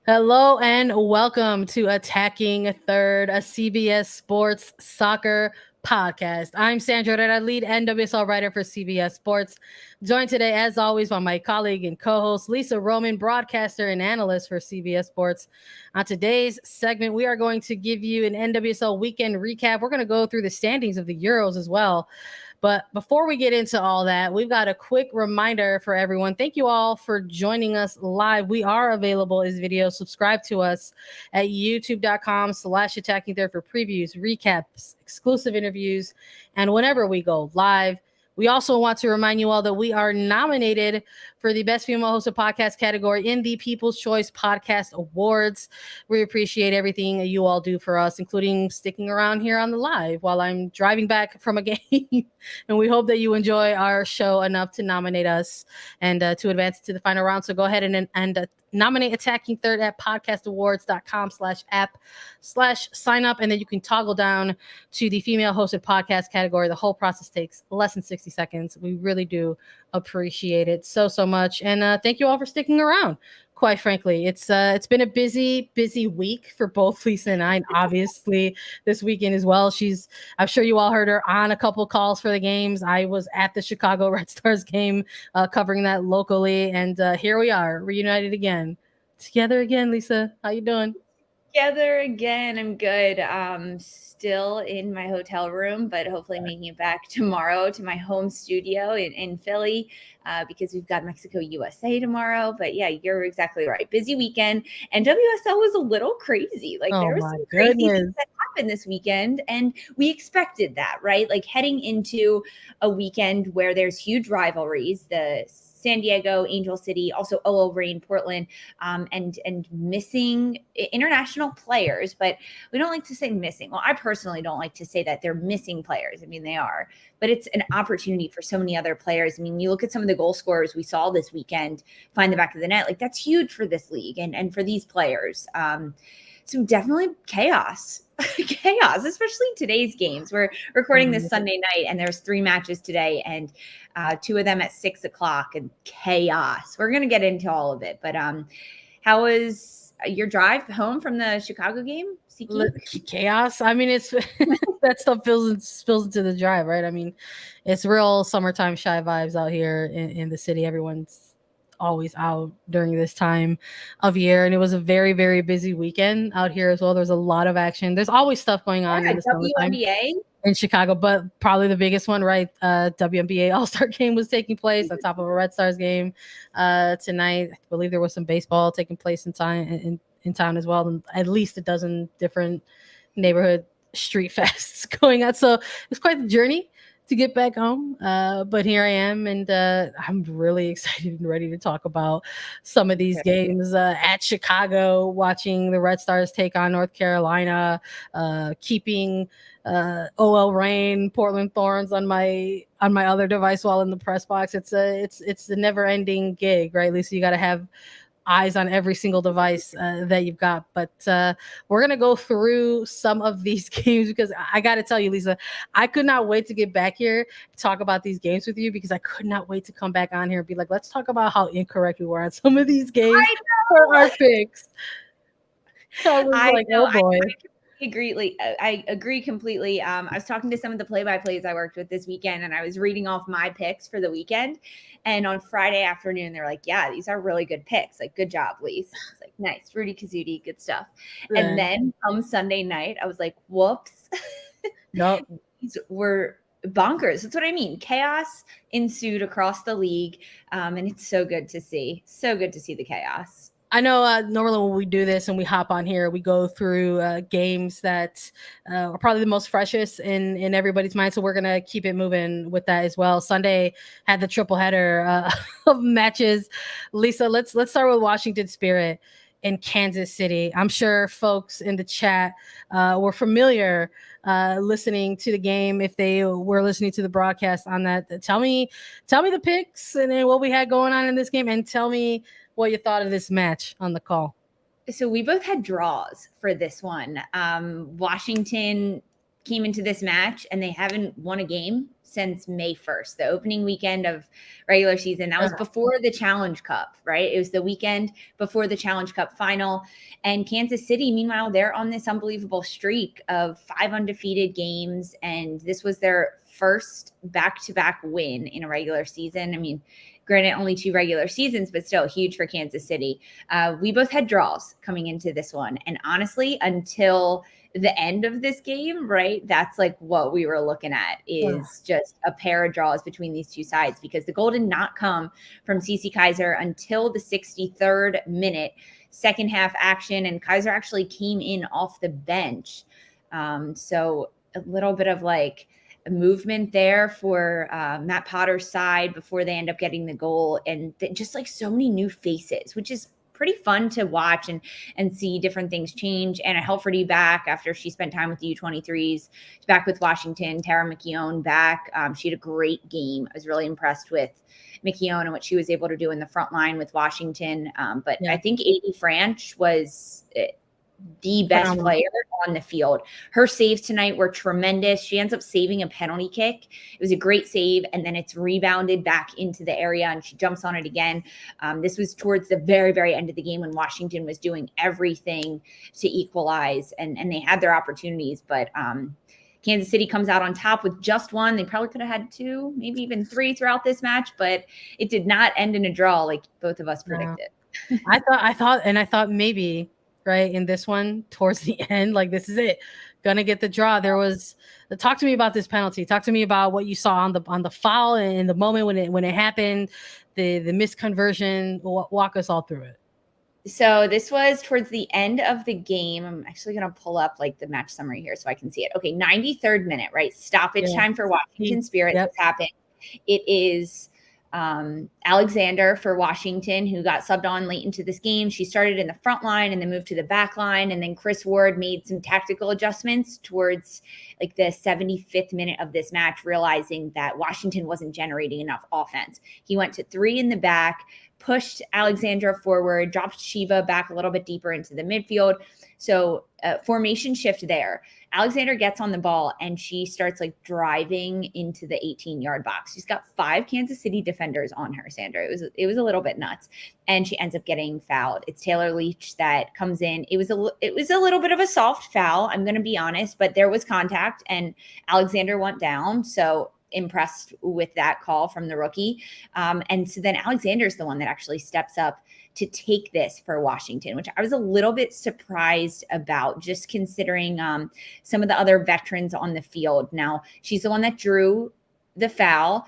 Hello and welcome to Attacking Third, a CBS Sports Soccer podcast. I'm Sandra, and I lead NWSL writer for CBS Sports. Joined today, as always, by my colleague and co-host Lisa Roman, broadcaster and analyst for CBS Sports. On today's segment, we are going to give you an NWSL weekend recap. We're going to go through the standings of the Euros as well. But before we get into all that, we've got a quick reminder for everyone. Thank you all for joining us live. We are available as video. Subscribe to us at youtube.com/attacking third for previews, recaps, exclusive interviews, and whenever we go live. We also want to remind you all that we are nominated for the Best Female Hosted Podcast category in the People's Choice Podcast Awards. We appreciate everything you all do for us, including sticking around here on the live while I'm driving back from a game. And we hope that you enjoy our show enough to nominate us and to advance to the final round. So go ahead and nominate Attacking Third at podcastawards.com/app/sign up. And then you can toggle down to the female hosted podcast category. The whole process takes less than 60 seconds. We really do appreciate it so much. And thank you all for sticking around. Quite frankly, it's been a busy week for both Lisa and I, and obviously this weekend as well. I'm sure you all heard her on a couple calls for the games. I was at the Chicago Red Stars game, covering that locally, and here we are, reunited again, together again. Lisa, how you doing? Together again. I'm good. Still in my hotel room, but hopefully making it back tomorrow to my home studio in Philly, because we've got Mexico USA tomorrow. But yeah, you're exactly right. Busy weekend, and WSL was a little crazy. Like there was some crazy things that happened this weekend, and we expected that, right? Like heading into a weekend where there's huge rivalries, the San Diego, Angel City, also OL Reign, Portland, and missing international players. But we don't like to say missing. Well, I personally don't like to say that they're missing players. I mean, they are. But it's an opportunity for so many other players. I mean, you look at some of the goal scorers we saw this weekend find the back of the net. Like, that's huge for this league and for these players. So definitely chaos. Chaos, especially today's games. We're recording this Sunday night, and there's 3 matches today, and 2 of them at 6:00, and chaos. We're gonna get into all of it, but how was your drive home from the Chicago game? Chaos. I mean, it's that stuff spills into the drive, right? I mean, it's real summertime shy vibes out here in the city. Everyone's always out during this time of year, and it was a very busy weekend out here as well. There's a lot of action. There's always stuff going on in the summertime in Chicago, but probably the biggest one, right? WNBA All-Star game was taking place on top of a Red Stars game tonight. I believe there was some baseball taking place in town as well, and at least a dozen different neighborhood street fests going on. So it's quite the journey to get back home, but here I am, and I'm really excited and ready to talk about some of these games at Chicago, watching the Red Stars take on North Carolina, keeping OL Reign, Portland Thorns on my other device while in the press box. It's a never ending gig, right, Lisa? You got to have eyes on every single device that you've got. But we're going to go through some of these games, because I got to tell you, Lisa, I could not wait to get back here to talk about these games with you, because I could not wait to come back on here and be like, let's talk about how incorrect we were on some of these games for our picks. I was like, oh boy. I agree completely. I was talking to some of the play-by-plays I worked with this weekend, and I was reading off my picks for the weekend. And on Friday afternoon, they're like, yeah, these are really good picks. Like, good job, Lise. I was like, nice. Rudy Kazudi, good stuff. Yeah. And then come Sunday night, I was like, whoops. Nope. These were bonkers. That's what I mean. Chaos ensued across the league. And it's so good to see. So good to see the chaos. I know normally when we do this and we hop on here, we go through games that are probably the most freshest in everybody's mind. So we're going to keep it moving with that as well. Sunday had the triple header of matches. Lisa, let's start with Washington Spirit in Kansas City. I'm sure folks in the chat were familiar listening to the game, if they were listening to the broadcast on that. Tell me the picks and then what we had going on in this game, and tell me what you thought of this match on the call. So we both had draws for this one. Washington came into this match and they haven't won a game since May 1st, the opening weekend of regular season. That was before the Challenge Cup, right? It was the weekend before the Challenge Cup final. And Kansas City, meanwhile, they're on this unbelievable streak of 5 undefeated games. And this was their first back-to-back win in a regular season. I mean, granted, only 2 regular seasons, but still huge for Kansas City. We both had draws coming into this one. And honestly, until the end of this game, right, that's like what we were looking at is just a pair of draws between these two sides, because the goal did not come from Cece Kaiser until the 63rd minute, second half action. And Kaiser actually came in off the bench. So a little bit of like a movement there for Matt Potter's side before they end up getting the goal. And just like so many new faces, which is pretty fun to watch and see different things change. Anna Helferty back after she spent time with the U23s. She's back with Washington. Tara McKeown back. She had a great game. I was really impressed with McKeown and what she was able to do in the front line with Washington. But I think Adie Franch was the best player on the field. Her saves tonight were tremendous. She ends up saving a penalty kick. It was a great save, and then it's rebounded back into the area, and she jumps on it again. This was towards the very, very end of the game when Washington was doing everything to equalize, and they had their opportunities, but Kansas City comes out on top with just one. They probably could have had 2, maybe even 3 throughout this match, but it did not end in a draw like both of us predicted. I thought maybe right in this one towards the end, like this is it, gonna get the draw. There was talk to me about this penalty. Talk to me about what you saw on the foul and in the moment when it happened, the misconversion. Walk us all through it. So this was towards the end of the game. I'm actually going to pull up like the match summary here so I can see it. Okay, 93rd minute, right? Stoppage time for Washington Spirit. That's happened. It is Alexander for Washington, who got subbed on late into this game. She started in the front line and then moved to the back line. And then Chris Ward made some tactical adjustments towards like the 75th minute of this match, realizing that Washington wasn't generating enough offense. He went to 3 in the back, pushed Alexandra forward, dropped Shiva back a little bit deeper into the midfield. So formation shift there. Alexander gets on the ball and she starts like driving into the 18-yard box. She's got 5 Kansas City defenders on her, Sandra. It was a little bit nuts. And she ends up getting fouled. It's Taylor Leach that comes in. It was a little bit of a soft foul, I'm going to be honest, but there was contact and Alexander went down. So impressed with that call from the rookie. And so then Alexander's the one that actually steps up to take this for Washington, which I was a little bit surprised about, just considering some of the other veterans on the field. Now, she's the one that drew the foul.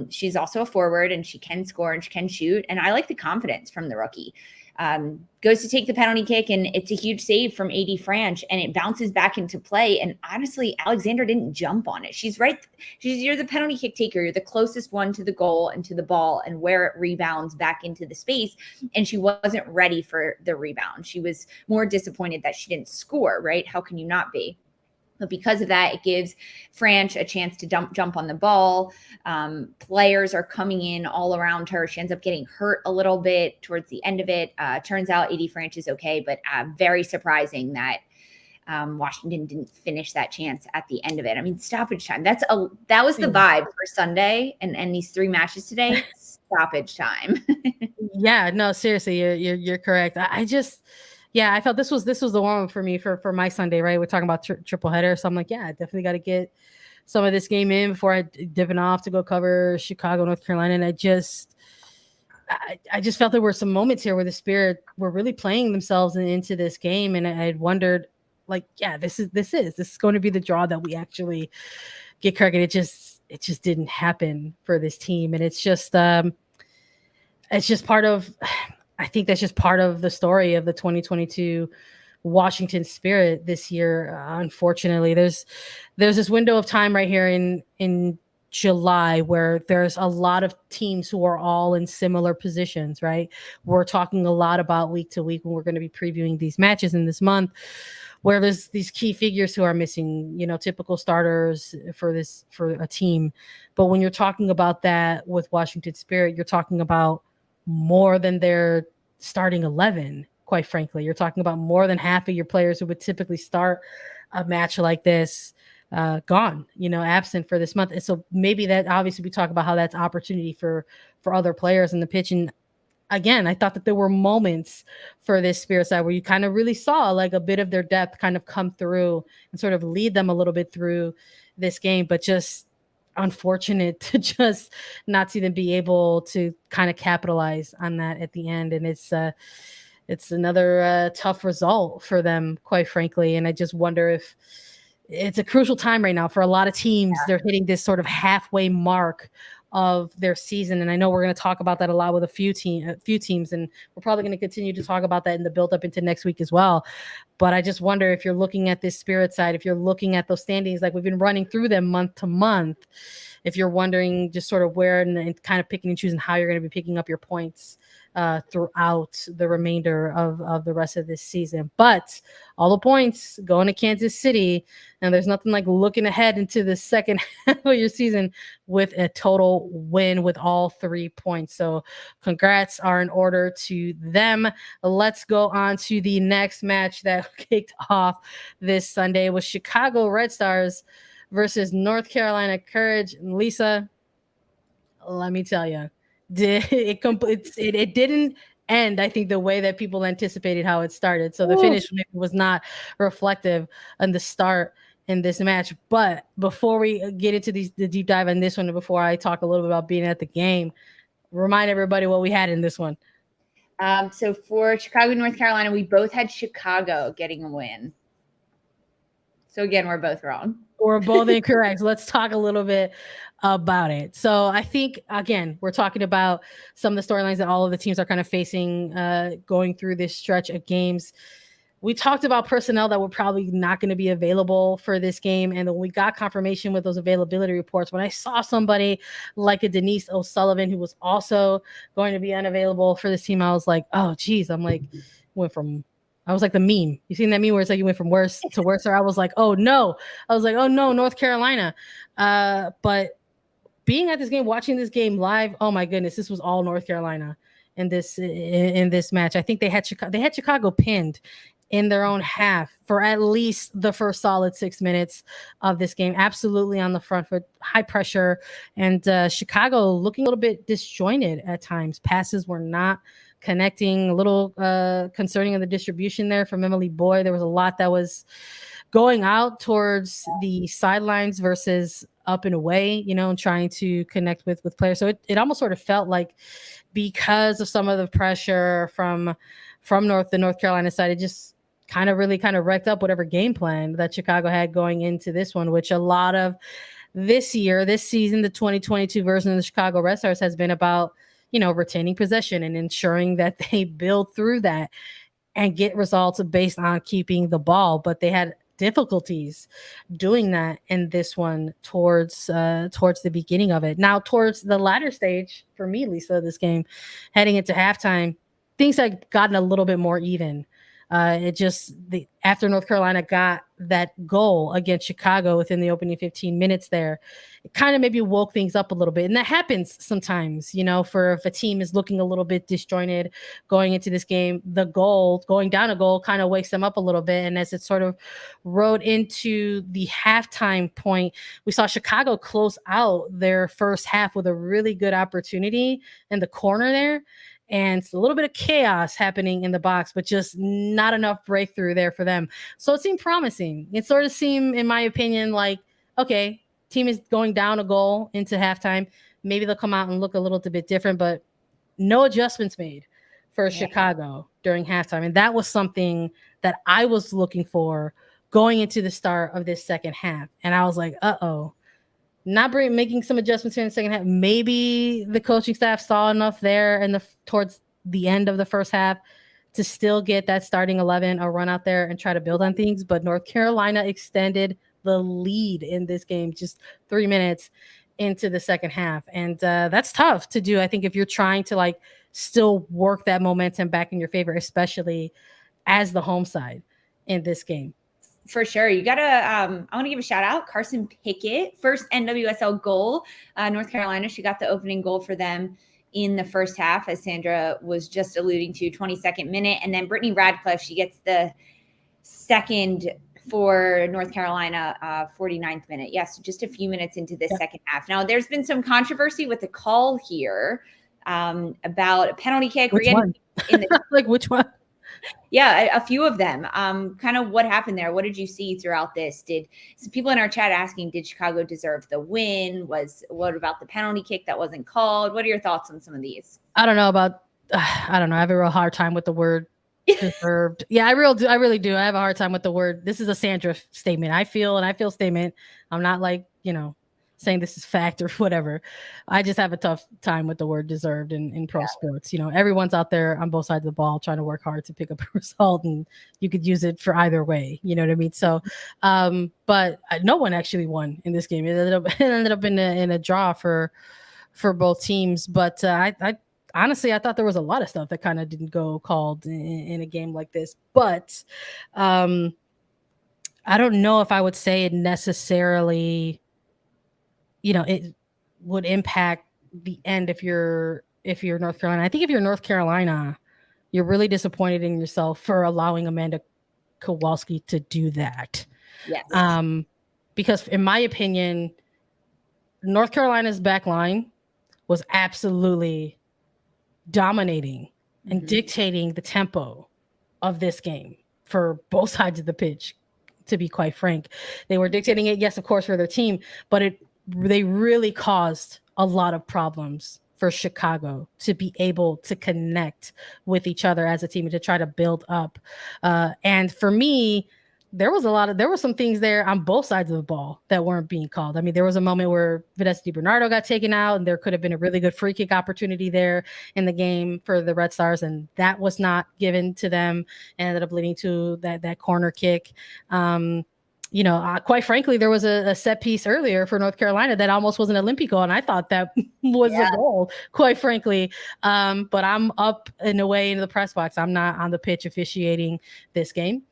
She's also a forward and she can score and she can shoot. And I like the confidence from the rookie. Goes to take the penalty kick and it's a huge save from Adie Franch and it bounces back into play. And honestly, Alexander didn't jump on it. You're the penalty kick taker. You're the closest one to the goal and to the ball and where it rebounds back into the space. And she wasn't ready for the rebound. She was more disappointed that she didn't score, right? How can you not be? But because of that, it gives Franch a chance to jump on the ball. Players are coming in all around her. She ends up getting hurt a little bit towards the end of it. Turns out Adie Franch is okay, but very surprising that Washington didn't finish that chance at the end of it. I mean, stoppage time. That was the vibe for Sunday and these 3 matches today. Stoppage time. Yeah, no, seriously, you're correct. I felt this was the one for me for my Sunday, right? We're talking about triple header. So I'm like, yeah, I definitely got to get some of this game in before I dipping off to go cover Chicago, North Carolina. And I just felt there were some moments here where the Spirit were really playing themselves into this game. And I had wondered, like, yeah, this is going to be the draw that we actually get correct. And it just didn't happen for this team. And it's just part of, I think that's just part of the story of the 2022 Washington Spirit this year. Unfortunately, there's this window of time right here in July where there's a lot of teams who are all in similar positions, right? We're talking a lot about week to week when we're going to be previewing these matches in this month, where there's these key figures who are missing, typical starters for a team. But when you're talking about that with Washington Spirit, you're talking about more than their starting 11, quite frankly. You're talking about more than half of your players who would typically start a match like this gone, absent for this month. And so maybe that, obviously we talk about how that's opportunity for other players in the pitch. And again, I thought that there were moments for this Spirit side where you kind of really saw like a bit of their depth kind of come through and sort of lead them a little bit through this game, but just unfortunate to just not see them be able to kind of capitalize on that at the end. And it's another tough result for them, quite frankly. And I just wonder if it's a crucial time right now for a lot of teams. They're hitting this sort of halfway mark of their season. And I know we're going to talk about that a lot with a few teams, and we're probably going to continue to talk about that in the build up into next week as well. But I just wonder if you're looking at this Spirit side, if you're looking at those standings, like we've been running through them month to month, if you're wondering just sort of where and kind of picking and choosing how you're going to be picking up your points throughout the remainder of the rest of this season. But all the points going to Kansas City, and there's nothing like looking ahead into the second half of your season with a total win with all 3 points. So congrats are in order to them. Let's go on to the next match that kicked off this Sunday with Chicago Red Stars versus North Carolina Courage. And Lisa, let me tell you, it didn't end, I think, the way that people anticipated how it started. So the finish was not reflective on the start in this match. But before we get into the deep dive on this one, and before I talk a little bit about being at the game, remind everybody what we had in this one. So for Chicago, North Carolina, we both had Chicago getting a win. So again, we're both wrong. We're both incorrect. So let's talk a little bit about it. So I think, again, we're talking about some of the storylines that all of the teams are kind of facing going through this stretch of games. We talked about personnel that were probably not going to be available for this game. And then we got confirmation with those availability reports. When I saw somebody like a Denise O'Sullivan, who was also going to be unavailable for this team, I was like, oh, geez. I'm like, I was like the meme. You seen that meme where it's like you went from worse to worse? Or I was like, oh no. I was like, oh no, North Carolina. But being at this game, watching this game live, oh my goodness, this was all North Carolina in this match. I think they had Chicago pinned in their own half for at least the first solid 6 minutes of this game. Absolutely on the front foot, high pressure, and Chicago looking a little bit disjointed at times. Passes were not connecting, a little concerning of the distribution there from Emily Boyd. There was a lot that was going out towards the sidelines versus up and away, and trying to connect with players. So it almost sort of felt like, because of some of the pressure from the North Carolina side, it just kind of wrecked up whatever game plan that Chicago had going into this one, which a lot of this season, the 2022 version of the Chicago Red Stars has been about, retaining possession and ensuring that they build through that and get results based on keeping the ball. But they had difficulties doing that in this one towards the beginning of it. Now, towards the latter stage, for me, Lisa, this game, heading into halftime, things had gotten a little bit more even. After North Carolina got that goal against Chicago within the opening 15 minutes there, it kind of maybe woke things up a little bit. And that happens sometimes, for if a team is looking a little bit disjointed going into this game, going down a goal kind of wakes them up a little bit. And as it sort of rode into the halftime point, we saw Chicago close out their first half with a really good opportunity in the corner there. And it's a little bit of chaos happening in the box, but just not enough breakthrough there for them. So it seemed promising. It sort of seemed, in my opinion, like, okay, team is going down a goal into halftime. Maybe they'll come out and look a little bit different, but no adjustments made for Chicago during halftime. And that was something that I was looking for going into the start of this second half. And I was like, uh-oh. Not making some adjustments here in the second half. Maybe the coaching staff saw enough there towards the end of the first half to still get that starting 11 a run out there and try to build on things. But North Carolina extended the lead in this game just 3 minutes into the second half. And that's tough to do, I think, if you're trying to still work that momentum back in your favor, especially as the home side in this game. For sure. You got to, I want to give a shout out. Carson Pickett, first NWSL goal. North Carolina, she got the opening goal for them in the first half, as Sandra was just alluding to, 22nd minute. And then Brittany Radcliffe, she gets the second for North Carolina, 49th minute. Yes, just a few minutes into this second half. Now, there's been some controversy with the call here about a penalty kick. Which one? Like which one? Yeah, a few of them. Kind of what happened there? What did you see throughout this? Did some people in our chat asking, did Chicago deserve the win? What about the penalty kick that wasn't called? What are your thoughts on some of these? I don't know. I have a real hard time with the word deserved. Yeah, I really do. I have a hard time with the word. This is a Sandra statement. I feel statement. I'm not like, saying this is fact or whatever. I just have a tough time with the word deserved in pro sports. Everyone's out there on both sides of the ball trying to work hard to pick up a result, and you could use it for either way. You know what I mean? So, but no one actually won in this game. It ended up in a draw for both teams. But I honestly, I thought there was a lot of stuff that kind of didn't go called in a game like this. But I don't know if I would say it necessarily, it would impact the end if you're North Carolina. I think if you're North Carolina, you're really disappointed in yourself for allowing Amanda Kowalski to do that. Yes. Because in my opinion, North Carolina's back line was absolutely dominating and dictating the tempo of this game for both sides of the pitch. To be quite frank, they were dictating it, yes, of course, for their team, but they really caused a lot of problems for Chicago to be able to connect with each other as a team and to try to build up. And for me, there were some things there on both sides of the ball that weren't being called. I mean, there was a moment where Vanessa DiBernardo got taken out, and there could have been a really good free kick opportunity there in the game for the Red Stars, and that was not given to them, and ended up leading to that corner kick. Quite frankly, there was a set piece earlier for North Carolina that almost was an Olympic goal, and I thought that was a goal, quite frankly. But I'm up and away into the press box. I'm not on the pitch officiating this game.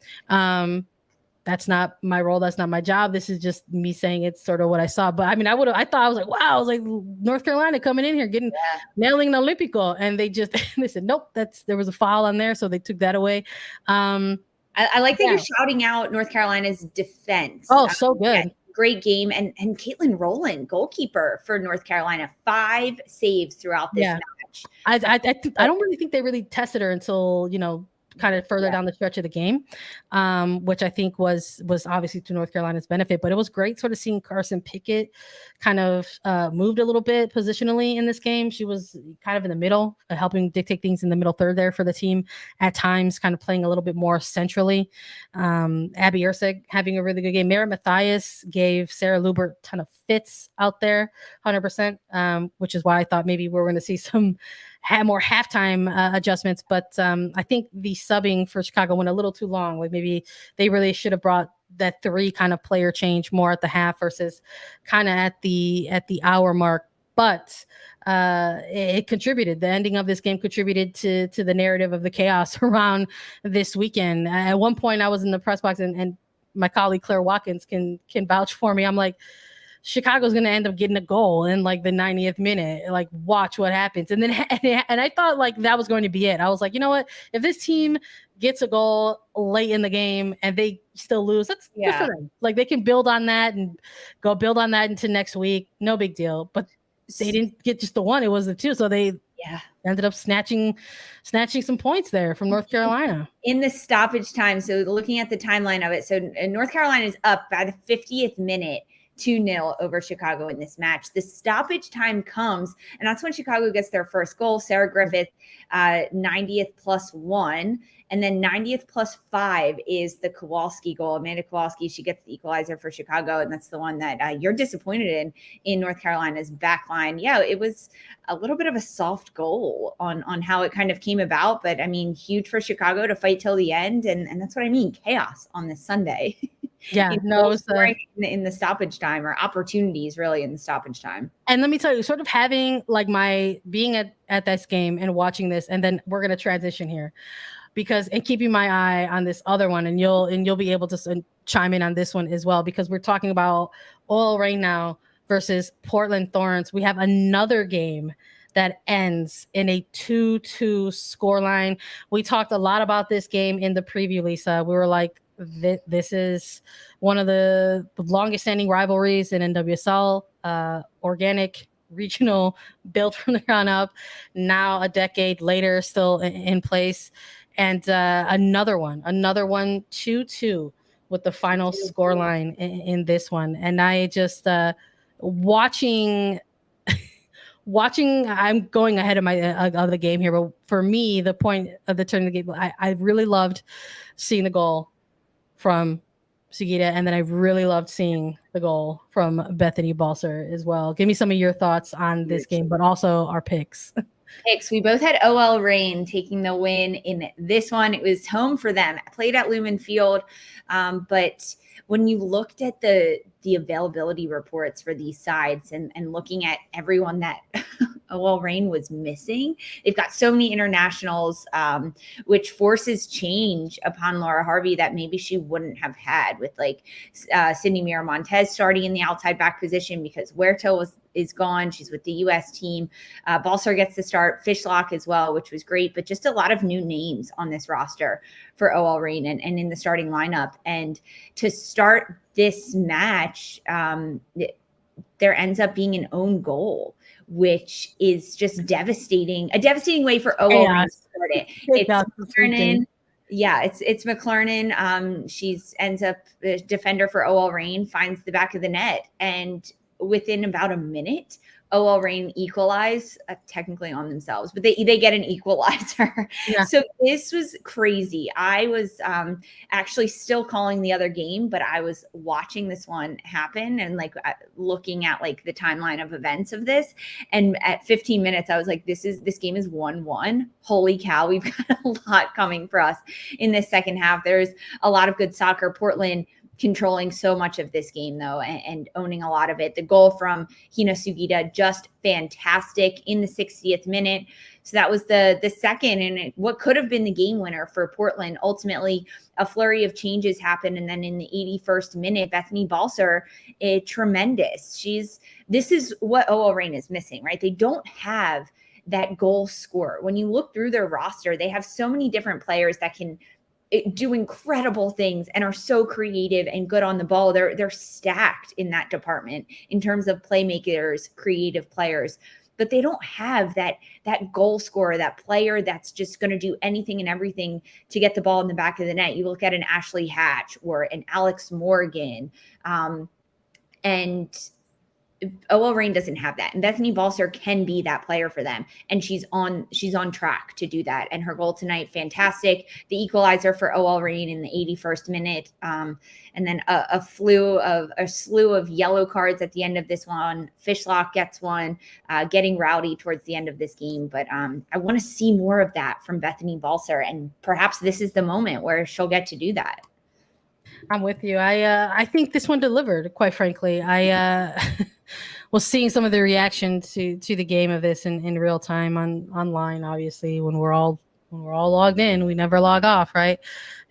That's not my role. That's not my job. This is just me saying it's sort of what I saw. But I mean, I was like, North Carolina coming in here, nailing an Olympic goal. And they said, nope, there was a foul on there. So they took that away. I like that you're shouting out North Carolina's defense. Oh, so good. Yeah, great game. And Caitlin Rowland, goalkeeper for North Carolina, 5 saves throughout this match. I don't really think they really tested her until, kind of further down the stretch of the game, which I think was obviously to North Carolina's benefit. But it was great sort of seeing Carson Pickett kind of moved a little bit positionally in this game. She was kind of in the middle, helping dictate things in the middle third there for the team at times, kind of playing a little bit more centrally. Abby Erceg having a really good game. Merritt Mathias gave Sarah Lubert a ton of fits out there, 100%, which is why I thought maybe we're going to see some more halftime adjustments. But I think the subbing for Chicago went a little too long. Like maybe they really should have brought that 3 kind of player change more at the half versus kind of at the hour mark. But it contributed. The ending of this game contributed to the narrative of the chaos around this weekend. At one point, I was in the press box, and my colleague Claire Watkins can vouch for me. I'm like, Chicago's going to end up getting a goal in like the 90th minute. Like, watch what happens. And then, and I thought like that was going to be it. I was like, you know what? If this team gets a goal late in the game and they still lose, that's good for them. Like, they can build on that and go build on that into next week. No big deal. But they didn't get just the one. It was the 2. So they ended up snatching some points there from North Carolina. In the stoppage time. So looking at the timeline of it. So North Carolina is up by the 50th minute. 2-0 over Chicago in this match. The stoppage time comes, and that's when Chicago gets their first goal. Sarah Griffith, 90th +1, and then 90th +5 is the Kowalski goal. Amanda Kowalski, she gets the equalizer for Chicago, and that's the one that you're disappointed in North Carolina's back line. Yeah, it was a little bit of a soft goal on how it kind of came about, but I mean, huge for Chicago to fight till the end, and that's what I mean, chaos on this Sunday. Yeah, no, it was in the stoppage time, or opportunities really in the stoppage time. And let me tell you, sort of having like my being at this game and watching this, and then we're gonna transition here, and keeping my eye on this other one, and you'll be able to chime in on this one as well, because we're talking about Oil right now versus Portland Thorns. We have another game that ends in a 2-2 scoreline. We talked a lot about this game in the preview, Lisa. We were like, this is one of the longest standing rivalries in NWSL, organic, regional, built from the ground up, now a decade later, still in place. And another one, 2-2 with the final scoreline in this one. And I just watching I'm going ahead of my of the game here, but for me, the point of the turn of the game, I really loved seeing the goal from Sugita, and then I really loved seeing the goal from Bethany Balser as well. Give me some of your thoughts on this game, but also our picks. Picks. We both had OL Reign taking the win in this one. It was home for them. I played at Lumen Field, but when you looked at the availability reports for these sides and looking at everyone that OL Reign was missing, they've got so many internationals, which forces change upon Laura Harvey that maybe she wouldn't have had, with like Sydney Miramontez starting in the outside back position because Huerta is gone. She's with the U.S. team. Balser gets to start, Fishlock as well, which was great, but just a lot of new names on this roster for OL Reign and in the starting lineup. And to start this match, there ends up being an own goal, which is just devastating. A devastating way for OL Reign to start it. It's McLernan. Yeah, it's McLernan. She's ends up the defender for OL Reign, finds the back of the net, and within about a minute, OL Reign equalize, technically on themselves, but they get an equalizer. Yeah. So this was crazy. I was actually still calling the other game, but I was watching this one happen and like looking at like the timeline of events of this. And at 15 minutes, I was like, this game is 1-1. Holy cow, we've got a lot coming for us in this second half. There's a lot of good soccer. Portland controlling so much of this game though, and owning a lot of it. The goal from Hina Sugita, just fantastic in the 60th minute. So that was the second, and what could have been the game winner for Portland. Ultimately, a flurry of changes happened, and then in the 81st minute, Bethany Balser, tremendous. This is what OL Reign is missing, right? They don't have that goal scorer. When you look through their roster, they have so many different players that can do incredible things and are so creative and good on the ball. They're stacked in that department in terms of playmakers, creative players, but they don't have that goal scorer, that player that's just going to do anything and everything to get the ball in the back of the net. You look at an Ashley Hatch or an Alex Morgan, and OL Reign doesn't have that. And Bethany Balser can be that player for them. And she's on track to do that. And her goal tonight, fantastic. The equalizer for OL Reign in the 81st minute. And then a slew of yellow cards at the end of this one. Fishlock gets one, getting rowdy towards the end of this game. But I want to see more of that from Bethany Balser. And perhaps this is the moment where she'll get to do that. I'm with you. I think this one delivered, quite frankly. I was seeing some of the reaction to the game of this in real time online, obviously, when we're all logged in. We never log off, right?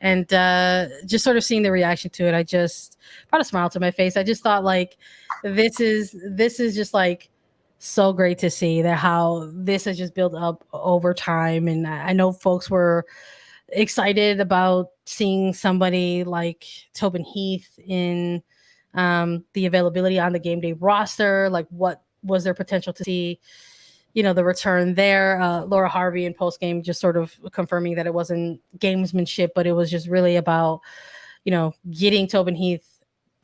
And just sort of seeing the reaction to it, I just brought a smile to my face. I just thought, like, this is just like so great to see that how this has just built up over time. And I know folks were excited about seeing somebody like Tobin Heath in the availability on the game day roster. Like, what was their potential to see, the return there? Laura Harvey in post game just sort of confirming that it wasn't gamesmanship, but it was just really about, getting Tobin Heath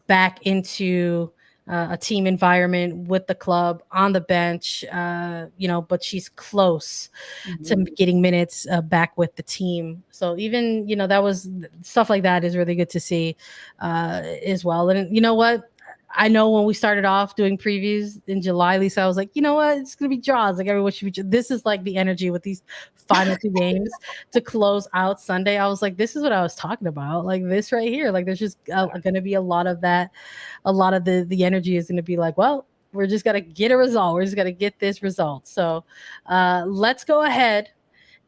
back into a team environment with the club on the bench, but she's close to getting minutes back with the team. So even, that was stuff like that is really good to see as well. And you know what? I know when we started off doing previews in July, Lisa, I was like, you know what? It's going to be draws. Like, everyone should be. This is like the energy with these final two games to close out Sunday. I was like, this is what I was talking about. Like, this right here. Like, there's just going to be a lot of that. A lot of the energy is going to be like, well, we're just going to get a result. We're just going to get this result. So let's go ahead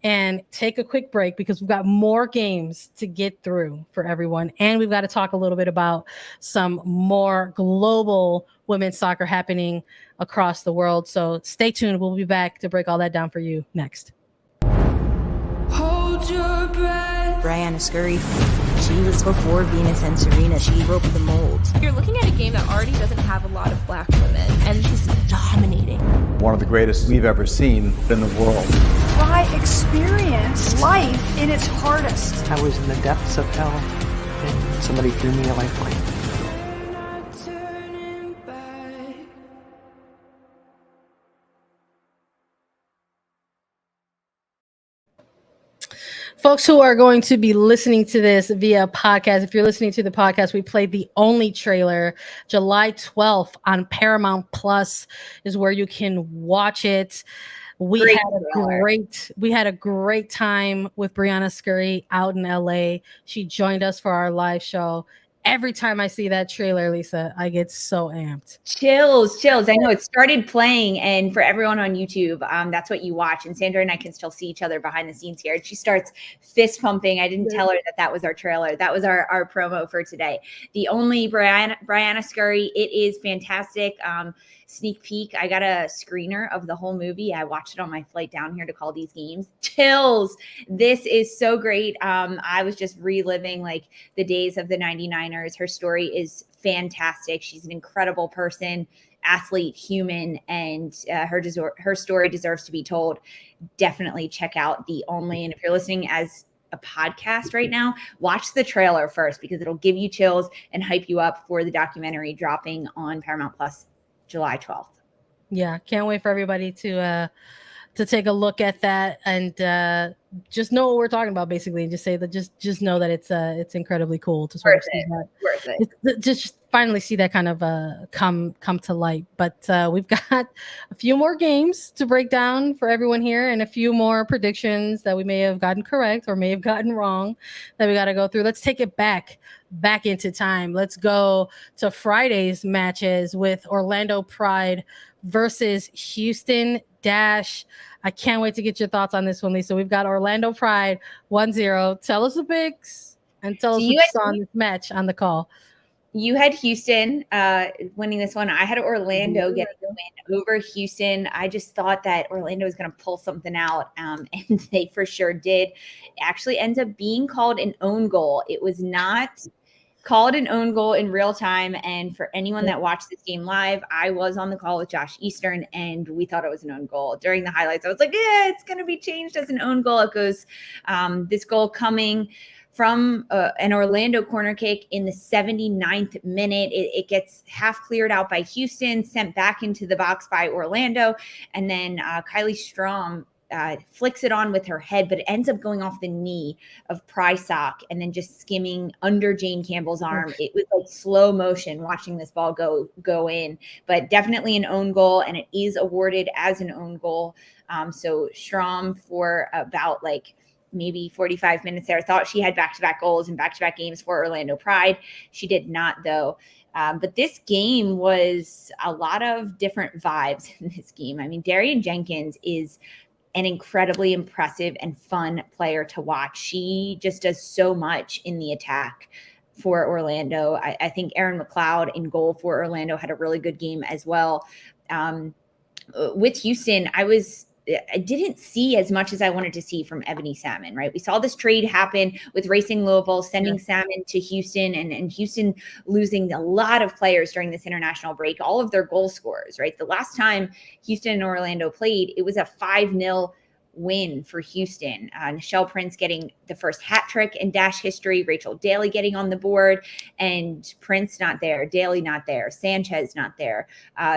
and take a quick break because we've got more games to get through for everyone. And we've got to talk a little bit about some more global women's soccer happening across the world. So stay tuned. We'll be back to break all that down for you next. Hold your breath. Brianna Scurry. She was before Venus and Serena. She broke the mold. You're looking at a game that already doesn't have a lot of black women, and she's dominating. One of the greatest we've ever seen in the world. I experienced life in its hardest. I was in the depths of hell, and somebody threw me a lifeline. Folks who are going to be listening to this via podcast, if you're listening to the podcast, we played the only trailer. July 12th on Paramount Plus is where you can watch it. We had a great time with Brianna Scurry out in LA. She joined us for our live show. Every time I see that trailer, Lisa, I get so amped. Chills. I know it started playing, and for everyone on YouTube, that's what you watch. And Sandra and I can still see each other behind the scenes here. And she starts fist pumping. I didn't tell her that was our trailer. That was our promo for today. The only Brianna Scurry. It is fantastic. Sneak peek. I got a screener of the whole movie. I watched it on my flight down here to call these games. Chills. This is so great. I was just reliving like the days of the 99ers. Her story is fantastic. She's an incredible person, athlete, human, and her story deserves to be told. Definitely check out The Only. And if you're listening as a podcast right now, watch the trailer first because it'll give you chills and hype you up for the documentary dropping on Paramount Plus July 12th. Yeah, can't wait for everybody to take a look at that and just know what we're talking about, basically, and just say that just know that it's incredibly cool to sort of see that. Worth it. Just finally see that kind of come to light. But we've got a few more games to break down for everyone here, and a few more predictions that we may have gotten correct or may have gotten wrong that we got to go through. Let's take it back into time. Let's go to Friday's matches with Orlando Pride versus Houston Dash. I can't wait to get your thoughts on this one, Lisa. We've got Orlando Pride 1-0. Tell us the picks and tell us what you saw in this match on the call. You had Houston winning this one. I had Orlando getting the win over Houston. I just thought that Orlando was going to pull something out, and they for sure did. It actually ends up being called an own goal. It was not called an own goal in real time. And for anyone that watched this game live, I was on the call with Josh Eastern, and we thought it was an own goal. During the highlights, I was like, yeah, it's going to be changed as an own goal. It goes this goal coming from an Orlando corner kick in the 79th minute. It gets half cleared out by Houston, sent back into the box by Orlando. And then Kylie Strom flicks it on with her head, but it ends up going off the knee of Prysock and then just skimming under Jane Campbell's arm. It was like slow motion watching this ball go in, but definitely an own goal, and it is awarded as an own goal. So Strom for about like maybe 45 minutes there thought she had back-to-back goals and back-to-back games for Orlando Pride. She did not, though. But this game was a lot of different vibes in this game. I mean, Darian Jenkins is an incredibly impressive and fun player to watch. She just does so much in the attack for Orlando. I think Erin McLeod in goal for Orlando had a really good game as well. With Houston, I didn't see as much as I wanted to see from Ebony Salmon, right? We saw this trade happen with Racing Louisville, sending Salmon to Houston, and Houston losing a lot of players during this international break, all of their goal scorers, right? The last time Houston and Orlando played, it was a 5-0 win for Houston. Nichelle Prince getting the first hat trick in Dash history, Rachel Daly getting on the board, and Prince not there, Daly not there, Sanchez not there,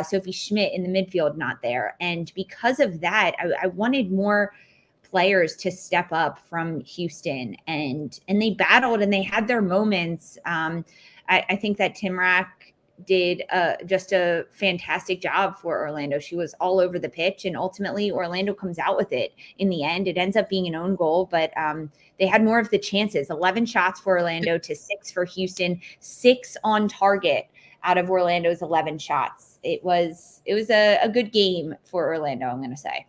Sophie Schmidt in the midfield not there. And because of that, I wanted more players to step up from Houston, and they battled and they had their moments. I think that Timrak did just a fantastic job for Orlando. She was all over the pitch, and ultimately Orlando comes out with it in the end. It ends up being an own goal, but they had more of the chances. 11 shots for Orlando to 6 for Houston, 6 on target out of Orlando's 11 shots. It was a good game for Orlando, I'm going to say.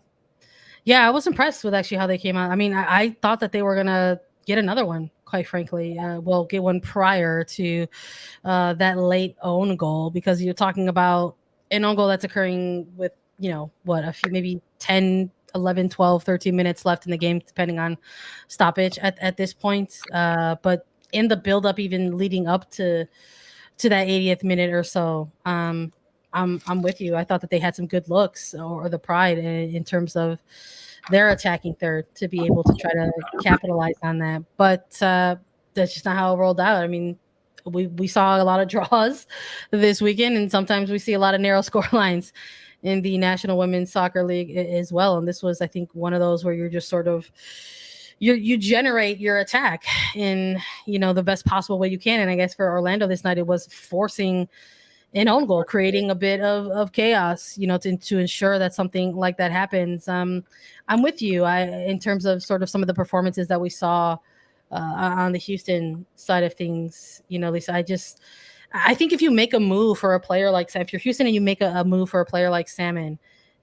Yeah, I was impressed with actually how they came out. I mean, I thought that they were going to get another one, quite frankly. We'll get one prior to that late own goal, because you're talking about an own goal that's occurring with, a few, maybe 10 11, 12, 13 minutes left in the game, depending on stoppage at this point. But in the build-up, even leading up to that 80th minute or so, I'm with you. I thought that they had some good looks, or the pride in terms of their attacking third to be able to try to capitalize on that. But that's just not how it rolled out. I mean, we saw a lot of draws this weekend, and sometimes we see a lot of narrow score lines in the National Women's Soccer League as well. And this was, I think, one of those where you're just sort of you generate your attack in the best possible way you can. And I guess for Orlando this night, it was forcing an own goal, creating a bit of chaos, to ensure that something like that happens. I'm with you. In terms of sort of some of the performances that we saw on the Houston side of things, Lisa, I think if you make a move for a player like, if you're Houston and you make a move for a player like Salmon,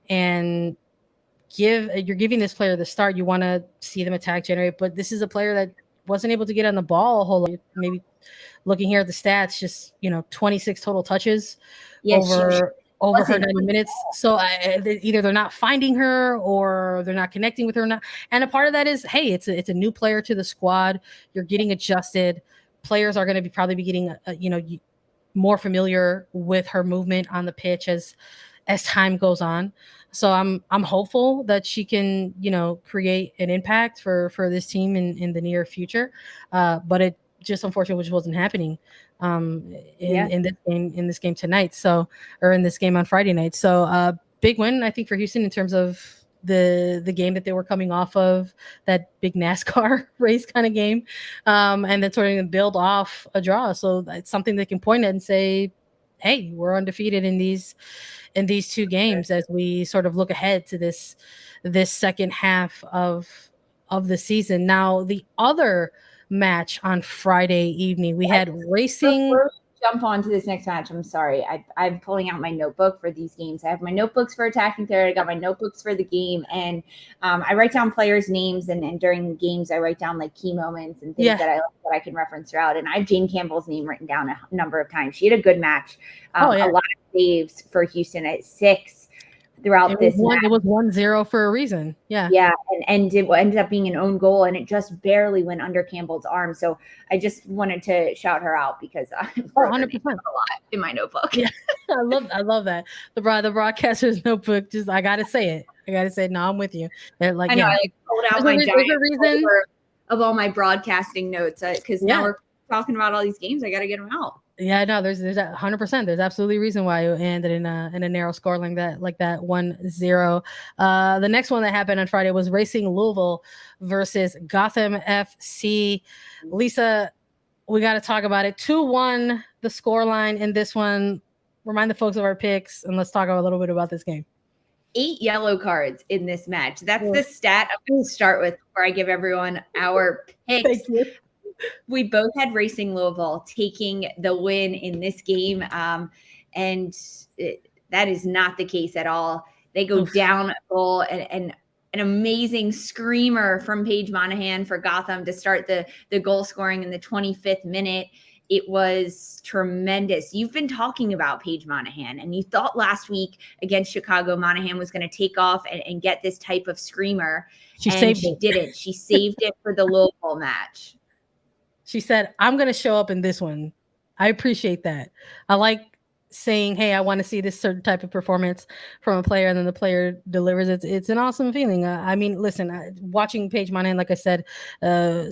and you're giving this player the start, you want to see them attack, generate, but this is a player that wasn't able to get on the ball a whole lot. Maybe looking here at the stats, just 26 total touches over her 90 minutes. So either they're not finding her or they're not connecting with her. And a part of that is, hey, it's a new player to the squad. You're getting adjusted. Players are going to probably be getting more familiar with her movement on the pitch as time goes on. So I'm hopeful that she can create an impact for this team in the near future. But it just unfortunately which wasn't happening in this game tonight. So, or in this game on Friday night. So big win, I think, for Houston in terms of the game that they were coming off of, that big NASCAR race kind of game, and then sort of build off a draw. So it's something they can point at and say, hey, we're undefeated in these two games as we sort of look ahead to this second half of the season. Now, the other match on Friday evening, we had Racing. Jump on to this next match. I'm sorry. I'm pulling out my notebook for these games. I have my notebooks for attacking third. I got my notebooks for the game, and I write down players' names, and during games I write down like key moments and things that I like that I can reference throughout. And I have Jane Campbell's name written down a number of times. She had a good match. A lot of saves for Houston at 6 throughout this match. It was 1-0 for a reason. Yeah, and it ended up being an own goal, and it just barely went under Campbell's arm. So I just wanted to shout her out because I 100% a lot in my notebook. Yeah, I love that the broadcaster's notebook. Just I gotta say it. No, I'm with you. They're like, I know. I pulled out my giant reason of all my broadcasting notes because now we're talking about all these games. I got to get them out. Yeah, no, there's 100%. There's absolutely a reason why it ended in a narrow score like that 1-0. The next one that happened on Friday was Racing Louisville versus Gotham FC. Lisa, we got to talk about it. 2-1 the scoreline in this one. Remind the folks of our picks, and let's talk a little bit about this game. 8 yellow cards in this match. That's the stat I'm going to start with before I give everyone our picks. Thank you. We both had Racing Louisville taking the win in this game, and that is not the case at all. They go down a goal, and an amazing screamer from Paige Monahan for Gotham to start the goal scoring in the 25th minute. It was tremendous. You've been talking about Paige Monahan, and you thought last week against Chicago, Monahan was going to take off and get this type of screamer. She didn't. She saved it for the Louisville match. She said, I'm going to show up in this one. I appreciate that. I like saying, hey, I want to see this certain type of performance from a player, and then the player delivers. It's an awesome feeling. I mean, listen, watching Paige Monahan, like I said,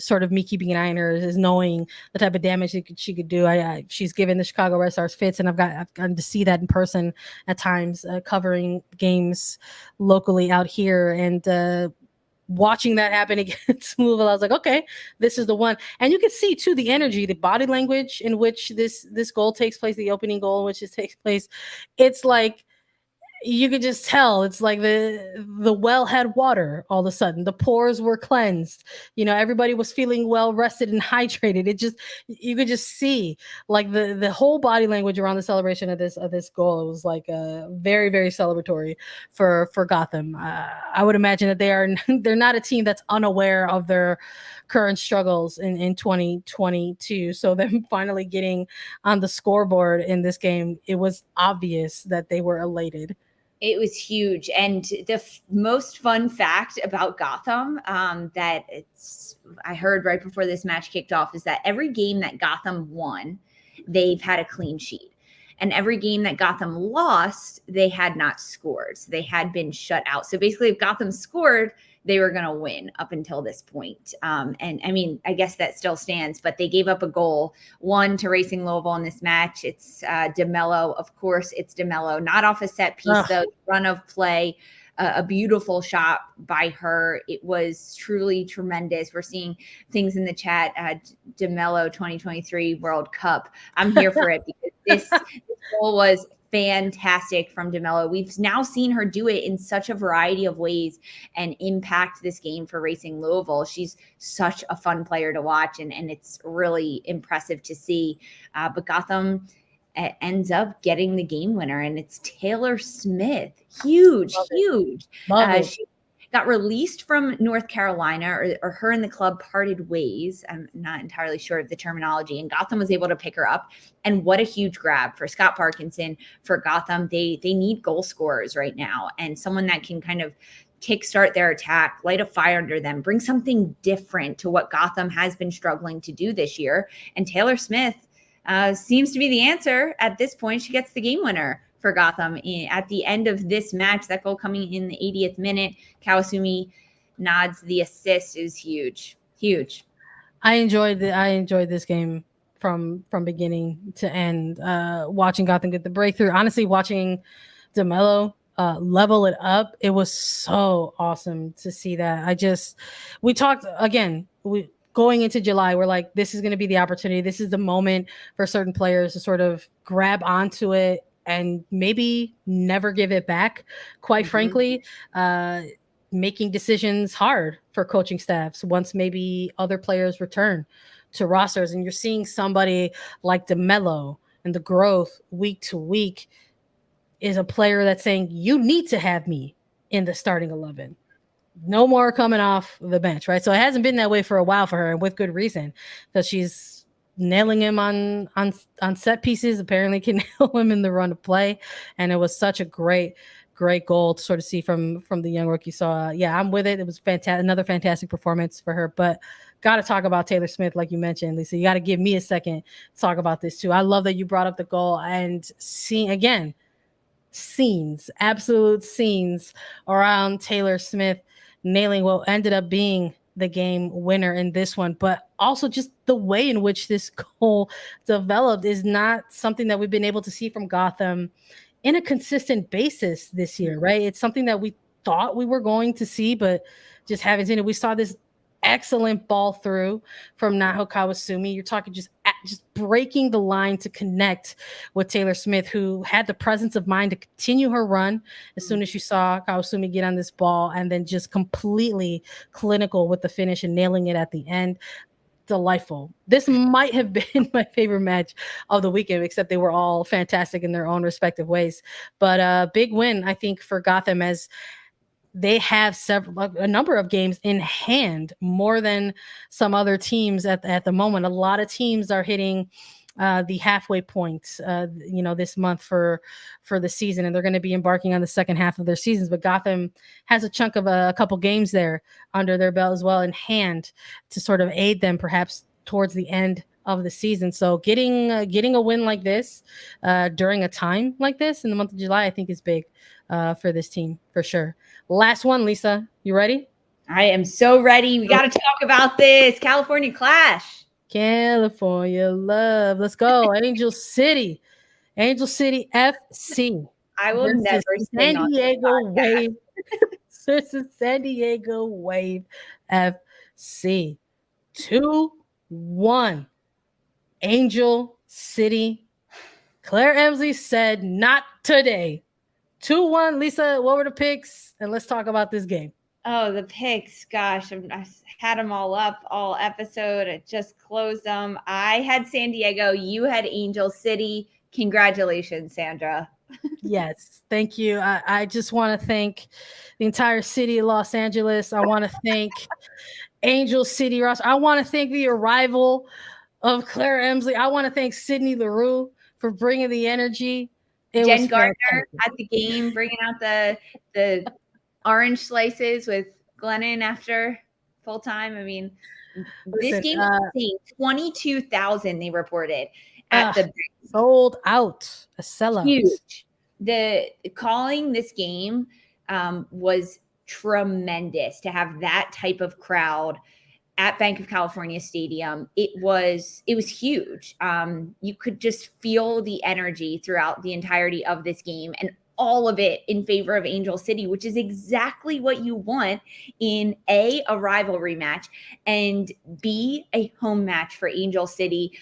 sort of me keeping an eye on her is knowing the type of damage she could do. She's given the Chicago Red Stars fits, and I've gotten to see that in person at times, covering games locally out here, and watching that happen against Louisville, I was like, okay, this is the one. And you can see too the energy, the body language in which this goal takes place, the opening goal in which it takes place. It's like you could just tell it's like the well had water all of a sudden. The pores were cleansed. Everybody was feeling well rested and hydrated. You could just see like the whole body language around the celebration of this goal. It was like very, very celebratory for Gotham. I would imagine that they're not a team that's unaware of their current struggles in 2022. So them finally getting on the scoreboard in this game, it was obvious that they were elated. It was huge. And the most fun fact about Gotham that I heard right before this match kicked off is that every game that Gotham won, they've had a clean sheet. And every game that Gotham lost, they had not scored. So they had been shut out. So basically, if Gotham scored, they were going to win up until this point. And I mean, I guess that still stands, but they gave up a goal, one to Racing Louisville in this match. It's DeMello. Of course, it's DeMello, not off a set piece, though, run of play. A beautiful shot by her. It was truly tremendous. We're seeing things in the chat. DeMello 2023 World Cup. I'm here for it because this goal was fantastic from DeMello. We've now seen her do it in such a variety of ways and impact this game for Racing Louisville. She's such a fun player to watch, and it's really impressive to see. But Gotham ends up getting the game winner, and it's Taylor Smith. Huge. She got released from North Carolina, or her and the club parted ways. I'm not entirely sure of the terminology, and Gotham was able to pick her up. And what a huge grab for Scott Parkinson, for Gotham. They need goal scorers right now, and someone that can kind of kickstart their attack, light a fire under them, bring something different to what Gotham has been struggling to do this year. And Taylor Smith seems to be the answer at this point. She gets the game winner for Gotham at the end of this match. That goal coming in the 80th minute. Kawasumi nods the assist. Is huge. I enjoyed this game from beginning to end. Watching Gotham get the breakthrough. Honestly, watching DeMello level it up. It was so awesome to see that. We talked again. Going into July, we're like, this is going to be the opportunity. This is the moment for certain players to sort of grab onto it and maybe never give it back. Quite frankly, making decisions hard for coaching staffs once maybe other players return to rosters. And you're seeing somebody like DeMello, and the growth week to week is a player that's saying, you need to have me in the starting 11. No more coming off the bench, right? So it hasn't been that way for a while for her, and with good reason, because she's nailing him on set pieces. Apparently can nail him in the run of play, and it was such a great goal to sort of see from the young rookie. So I'm with it. It was fantastic, another fantastic performance for her. But got to talk about Taylor Smith, like you mentioned, Lisa. You got to give me a second to talk about this too. I love that you brought up the goal, and seeing again absolute scenes around Taylor Smith nailing what ended up being the game winner in this one. But also just the way in which this goal developed is not something that we've been able to see from Gotham in a consistent basis this year, right? It's something that we thought we were going to see, but just haven't seen it. We saw this excellent ball through from Naho Kawasumi. You're talking just breaking the line to connect with Taylor Smith, who had the presence of mind to continue her run as soon as she saw Kawasumi get on this ball, and then just completely clinical with the finish and nailing it at the end. Delightful. This might have been my favorite match of the weekend, except they were all fantastic in their own respective ways. But big win, I think, for Gotham, as they have a number of games in hand, more than some other teams at the moment. A lot of teams are hitting the halfway point, this month for the season, and they're going to be embarking on the second half of their seasons. But Gotham has a chunk of a couple games there under their belt as well in hand to sort of aid them perhaps towards the end of the season. So getting a win like this during a time like this in the month of July, I think is big for this team for sure. Last one, Lisa, you ready? I am so ready. We got to talk about this California Clash. California love. Let's go. Angel City FC. I will never San Diego Wave versus San Diego Wave FC. 2-1. Angel City. Claire Emsley said, not today. 2-1. Lisa, what were the picks? And let's talk about this game. Oh, the picks. Gosh, I had them all up all episode. I just closed them. I had San Diego. You had Angel City. Congratulations, Sandra. Yes, thank you. I just want to thank the entire city of Los Angeles. I want to thank Angel City Ross. I want to thank the arrival of Claire Emsley. I want to thank Sydney LaRue for bringing the energy Jen Gardner at the game, bringing out the orange slices with Glennon after full time. I mean, this game was insane. 22,000 they reported at the sold out, a sellout. Huge. The calling this game was tremendous to have that type of crowd at Bank of California Stadium. It was huge. You could just feel the energy throughout the entirety of this game, and all of it in favor of Angel City, which is exactly what you want in a rivalry match, and B, a home match for Angel City.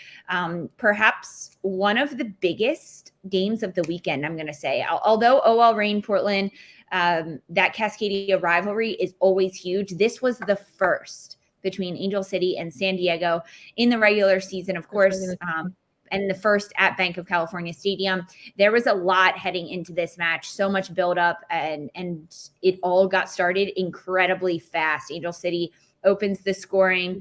Perhaps one of the biggest games of the weekend, I'm going to say. Although OL Reign Portland, that Cascadia rivalry is always huge. This was the first between Angel City and San Diego in the regular season, of course, and the first at Bank of California Stadium. There was a lot heading into this match, so much buildup, and it all got started incredibly fast. Angel City opens the scoring.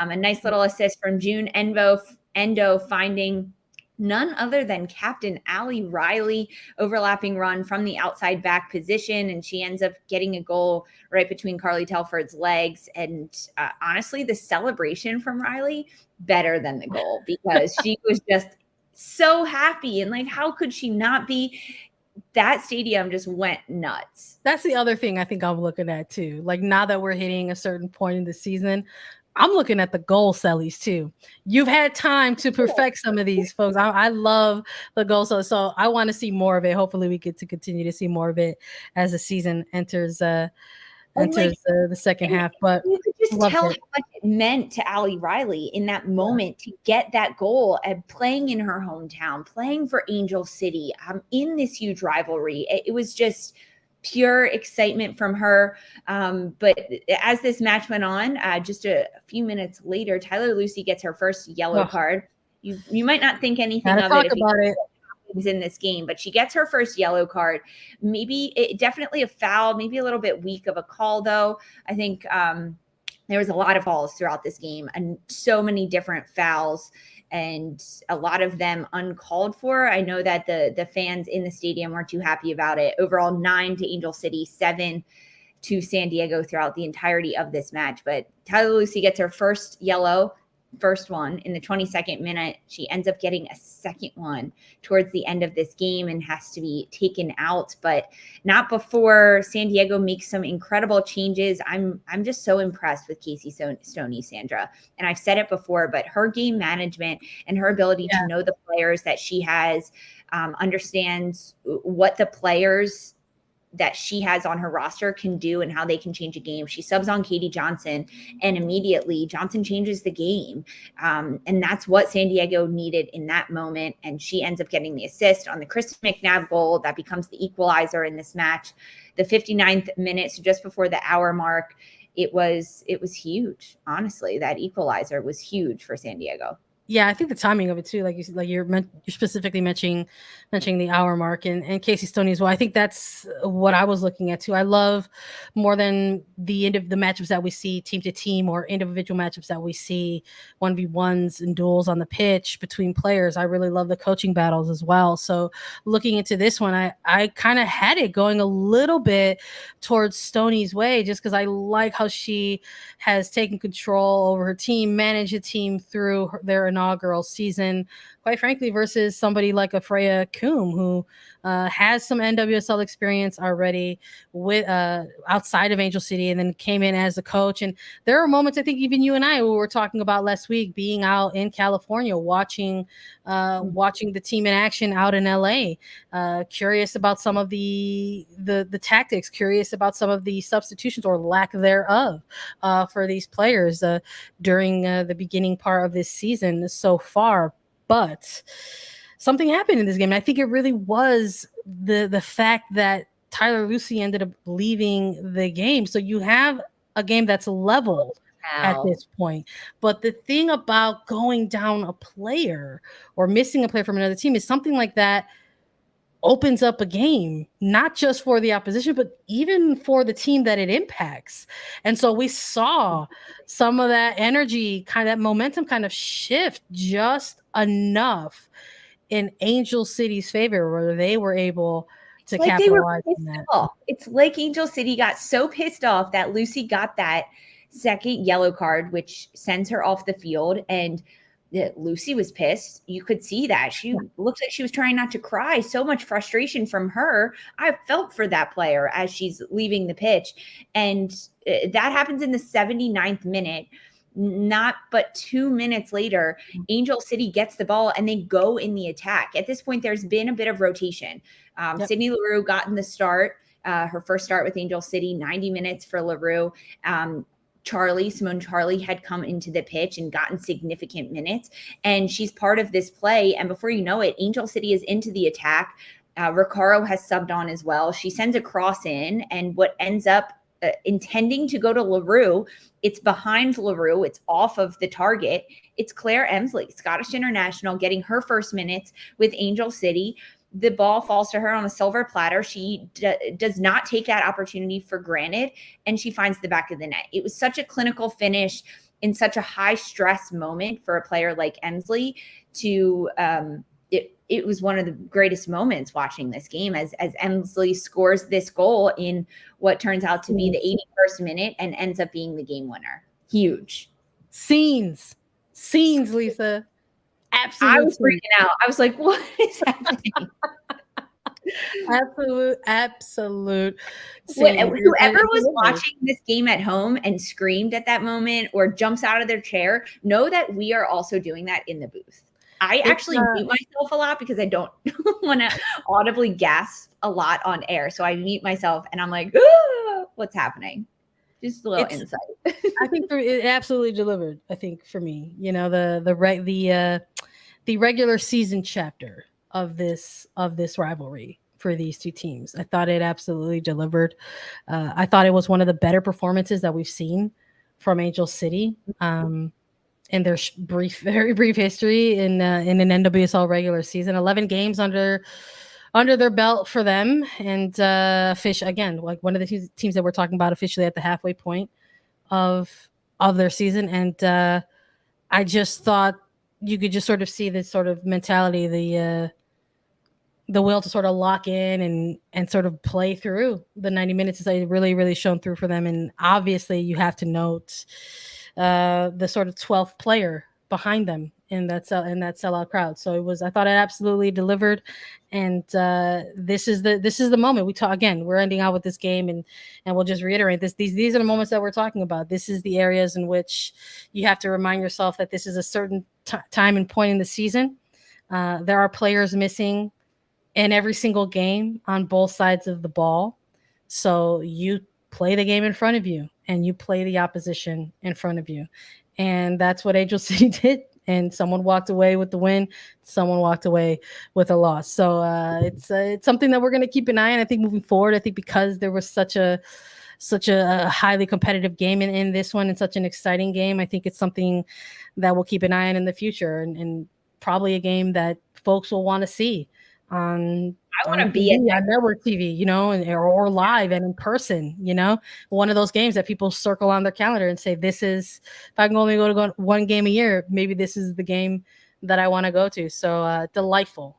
A nice little assist from June Endo finding none other than Captain Allie Riley, overlapping run from the outside back position, and she ends up getting a goal right between Carly Telford's legs. And honestly, the celebration from Riley, better than the goal, because she was just so happy, and like, how could she not be? That stadium just went nuts. That's the other thing I think I'm looking at too. Like, now that we're hitting a certain point in the season, I'm looking at the goal sellies too. You've had time to perfect some of these, folks. I love the goal sellies, so I want to see more of it. Hopefully we get to continue to see more of it as the season enters the second half. But you could just tell how much it meant to Allie Riley in that moment to get that goal and playing in her hometown, playing for Angel City, in this huge rivalry. It was just pure excitement from her. But as this match went on, just a few minutes later, Tyler Lucy gets her first yellow card. You might not think anything of it if you happens in this game, but she gets her first yellow card. Definitely a foul, maybe a little bit weak of a call, though. I think there was a lot of falls throughout this game, and so many different fouls, and a lot of them uncalled for. I know that the fans in the stadium weren't too happy about it. Overall, 9 to Angel City, 7 to San Diego throughout the entirety of this match. But Tyler Lucy gets her first one in the 22nd minute. She ends up getting a second one towards the end of this game and has to be taken out, but not before San Diego makes some incredible changes. I'm just so impressed with Casey Stoney, Sandra. And I've said it before, but her game management and her ability to know the players that she has, understands what the players that she has on her roster can do and how they can change a game. She subs on Katie Johnson, and immediately Johnson changes the game. And that's what San Diego needed in that moment. And she ends up getting the assist on the Kristen McNabb goal that becomes the equalizer in this match. The 59th minute, so just before the hour mark, it was huge. Honestly, that equalizer was huge for San Diego. Yeah, I think the timing of it too, like you're specifically mentioning the hour mark and Casey Stoney as well. I think that's what I was looking at too. I love, more than the end of the matchups that we see team to team or individual matchups that we see 1v1s and duels on the pitch between players, I really love the coaching battles as well. So looking into this one, I kind of had it going a little bit towards Stoney's way, just because I like how she has taken control over her team, managed a team through their inaugural season, quite frankly, versus somebody like a Freya Coombe, who has some NWSL experience already with outside of Angel City, and then came in as a coach. And there are moments, I think even you and I, we were talking about last week, being out in California, watching the team in action out in LA, curious about some of the tactics, curious about some of the substitutions or lack thereof for these players during the beginning part of this season so far. But something happened in this game, and I think it really was the fact that Tyler Lucy ended up leaving the game. So you have a game that's leveled at this point. But the thing about going down a player or missing a player from another team is something like that opens up a game, not just for the opposition, but even for the team that it impacts. And so we saw some of that energy, kind of that momentum kind of shift just enough in Angel City's favor, where they were able to like they were capitalize on pissed that. off. It's like Angel City got so pissed off that Lucy got that second yellow card, which sends her off the field. And Lucy was pissed. You could see that. She looked like she was trying not to cry. So much frustration from her. I felt for that player as she's leaving the pitch. And that happens in the 79th minute. Not but 2 minutes later, Angel City gets the ball and they go in the attack. At this point, there's been a bit of rotation. Sydney Leroux got in the start, her first start with Angel City, 90 minutes for Leroux. Simone Charlie had come into the pitch and gotten significant minutes, and she's part of this play. And before you know it, Angel City is into the attack. Recaro has subbed on as well. She sends a cross in, and what ends up intending to go to Leroux, it's behind Leroux. It's off of the target. It's Claire Emsley, Scottish international, getting her first minutes with Angel City. The ball falls to her on a silver platter. She does not take that opportunity for granted, and she finds the back of the net. It was such a clinical finish in such a high stress moment for a player like Emsley to it was one of the greatest moments watching this game as Emsley scores this goal in what turns out to be the 81st minute and ends up being the game winner. Huge. Scenes, Lisa. Absolutely. I was freaking out. I was like, what is happening? Absolute. Whoever was watching this game at home and screamed at that moment or jumps out of their chair, know that we are also doing that in the booth. I actually mute myself a lot because I don't want to audibly gasp a lot on air. So I mute myself and I'm like, what's happening? Just a little insight. I think it absolutely delivered. I think for me, the regular season chapter of this rivalry for these two teams, I thought it absolutely delivered. I thought it was one of the better performances that we've seen from Angel City. In their very brief history in an NWSL regular season, 11 games under their belt for them, and fish again, like one of the teams that we're talking about officially at the halfway point of their season. And I just thought you could just sort of see this sort of mentality, the will to sort of lock in and sort of play through the 90 minutes is really, really shown through for them. And obviously you have to note the sort of 12th player behind them in that sellout crowd. So I thought it absolutely delivered. And this is the moment we talk again. We're ending out with this game, and we'll just reiterate this. These are the moments that we're talking about. This is the areas in which you have to remind yourself that this is a certain time and point in the season. There are players missing in every single game on both sides of the ball. So you play the game in front of you and you play the opposition in front of you. And that's what Angel City did. And someone walked away with the win. Someone walked away with a loss. So it's something that we're going to keep an eye on. I think moving forward, I think because there was such a highly competitive game in this one and such an exciting game, I think it's something that we'll keep an eye on in the future, and probably a game that folks will want to see on network TV, or live and in person, one of those games that people circle on their calendar and say, this is, if I can only go to one game a year, maybe this is the game that I want to go to. So delightful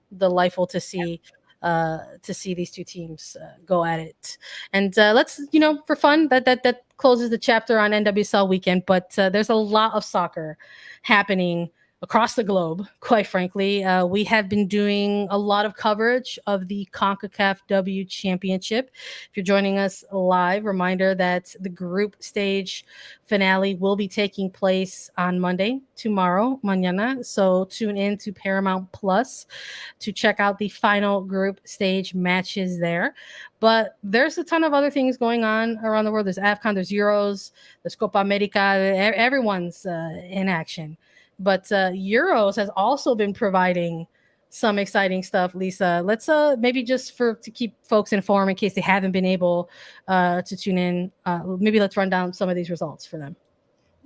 to see these two teams go at it. And let's, for fun, that closes the chapter on NWSL weekend, but there's a lot of soccer happening across the globe, quite frankly. We have been doing a lot of coverage of the CONCACAF W Championship. If you're joining us live, reminder that the group stage finale will be taking place on Monday, tomorrow, mañana. So tune in to Paramount Plus to check out the final group stage matches there. But there's a ton of other things going on around the world. There's AFCON, there's Euros, there's Copa America. Everyone's in action. But Euros has also been providing some exciting stuff, Lisa. Let's maybe just to keep folks informed in case they haven't been able to tune in, maybe let's run down some of these results for them.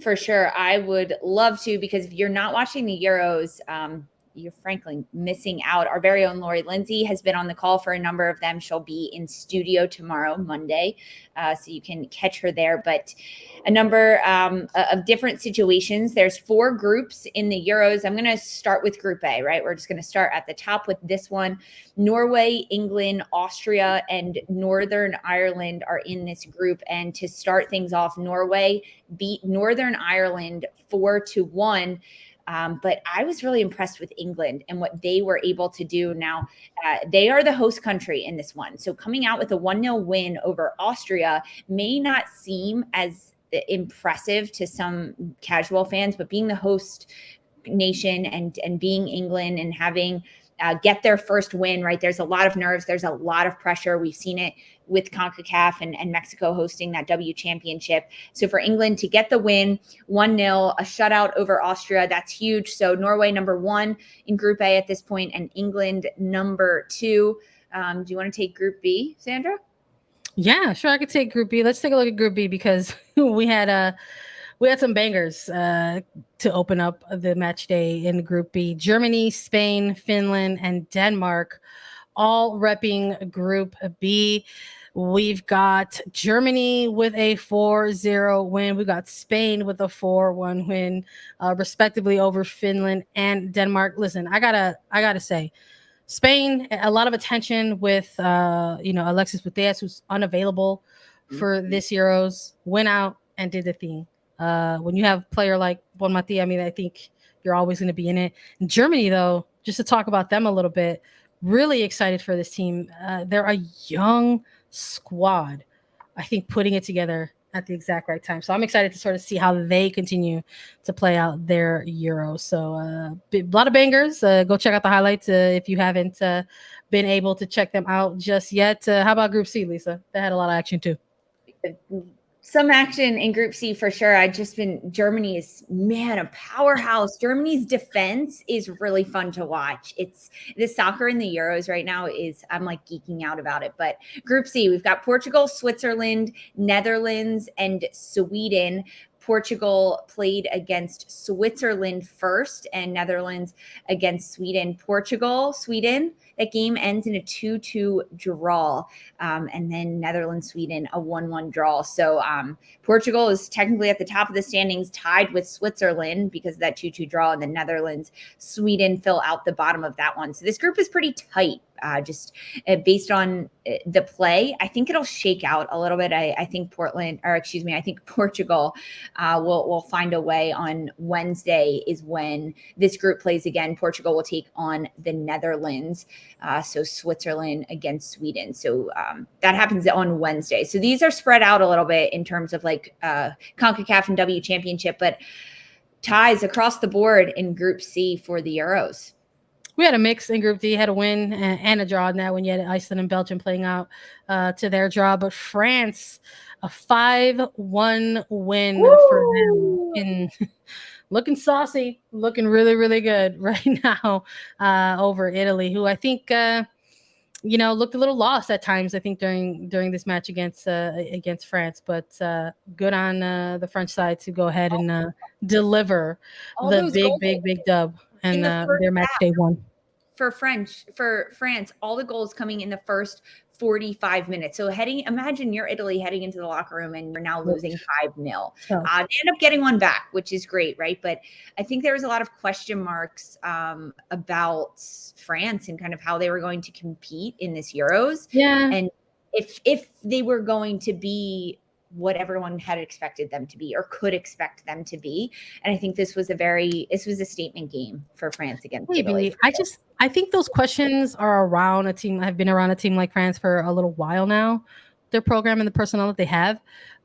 For sure. I would love to, because if you're not watching the Euros, you're frankly missing out. Our very own Lori Lindsay has been on the call for a number of them. She'll be in studio tomorrow, Monday, so you can catch her there. But a number of different situations. There's 4 groups in the Euros. I'm going to start with Group A, right? We're just going to start at the top with this one. Norway, England, Austria, and Northern Ireland are in this group. And to start things off, Norway beat Northern Ireland 4-1. But I was really impressed with England and what they were able to do. Now, they are the host country in this one. So coming out with a 1-0 win over Austria may not seem as impressive to some casual fans, but being the host nation and being England and having get their first win, right? There's a lot of nerves. There's a lot of pressure. We've seen it with CONCACAF and Mexico hosting that W Championship. So for England to get the win, 1-0, a shutout over Austria, that's huge. So Norway number 1 in Group A at this point, and England number 2. Do you want to take Group B, Sandra? Yeah, sure. I could take Group B. Let's take a look at Group B because we had some bangers to open up the match day in Group B. Germany, Spain, Finland, and Denmark all repping Group B. We've got Germany with a 4-0 win. We got Spain with a 4-1 win, respectively over Finland and Denmark. Listen, I gotta say, Spain, a lot of attention with Alexis Putellas, who's unavailable for this Euros, went out and did the thing. When you have a player like Bonmati, I mean, I think you're always going to be in it. In Germany, though, just to talk about them a little bit, really excited for this team. They're a young squad, I think, putting it together at the exact right time. So I'm excited to sort of see how they continue to play out their Euro. So a lot of bangers. Go check out the highlights if you haven't been able to check them out just yet. How about Group C, Lisa? That had a lot of action too. Some action in Group C for sure. Germany is, man, a powerhouse. Germany's defense is really fun to watch. It's the soccer in the Euros right now I'm like geeking out about it. But Group C, we've got Portugal, Switzerland, Netherlands, and Sweden. Portugal played against Switzerland first and Netherlands against Sweden. Sweden, that game ends in a 2-2 draw. And then Netherlands, Sweden, a 1-1 draw. So Portugal is technically at the top of the standings, tied with Switzerland because of that 2-2 draw. And the Netherlands, Sweden fill out the bottom of that one. So this group is pretty tight. Based on the play, I think it'll shake out a little bit. I think Portugal will find a way. On Wednesday is when this group plays again. Portugal will take on the Netherlands. So Switzerland against Sweden. So that happens on Wednesday. So these are spread out a little bit in terms of like CONCACAF and W Championship, but ties across the board in Group C for the Euros. We had a mix in Group D, had a win and a draw in that one. You had Iceland and Belgium playing out to their draw, but France, a 5-1 win for them. Looking saucy, looking really, really good right now over Italy, who I think looked a little lost at times. I think during this match against France, but good on the French side to go ahead and deliver the big dub and their match day 1. For France, all the goals coming in the first 45 minutes. So imagine you're Italy heading into the locker room and you're now losing 5-0. They end up getting one back, which is great, right? But I think there was a lot of question marks about France and kind of how they were going to compete in this Euros. Yeah. And if they were going to be what everyone had expected them to be or could expect them to be. And I think this was a statement game for France against Italy. I think those questions are around a team. I've been around a team like France for a little while now, their program and the personnel that they have.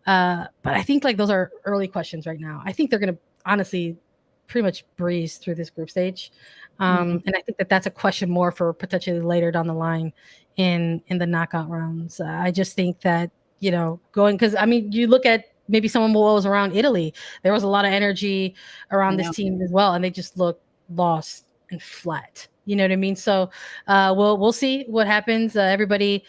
But I think like those are early questions right now. I think they're going to honestly pretty much breeze through this group stage. And I think that's a question more for potentially later down the line in the knockout rounds. I just think that, because I mean, you look at maybe someone who was around Italy, there was a lot of energy around this team as well, and they just look lost and flat. You know what I mean? So we'll see what happens. Everybody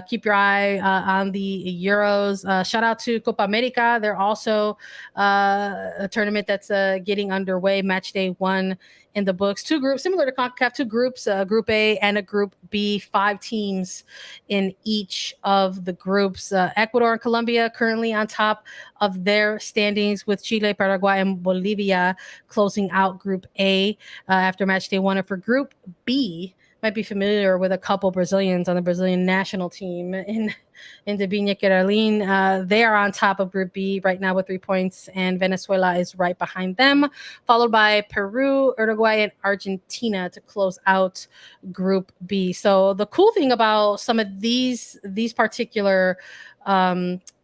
keep your eye on the Euros. Shout out to Copa America. They're also a tournament that's getting underway. Match day 1 in the books. 2 groups, similar to CONCACAF, 2 groups, Group A and a Group B, 5 teams in each of the groups. Ecuador and Colombia currently on top of their standings, with Chile, Paraguay, and Bolivia closing out Group A after match day 1. And for Group B, might be familiar with a couple Brazilians on the Brazilian national team in the Viña Queralin. They are on top of Group B right now with 3 points, and Venezuela is right behind them, followed by Peru, Uruguay, and Argentina to close out Group B. So the cool thing about some of these particular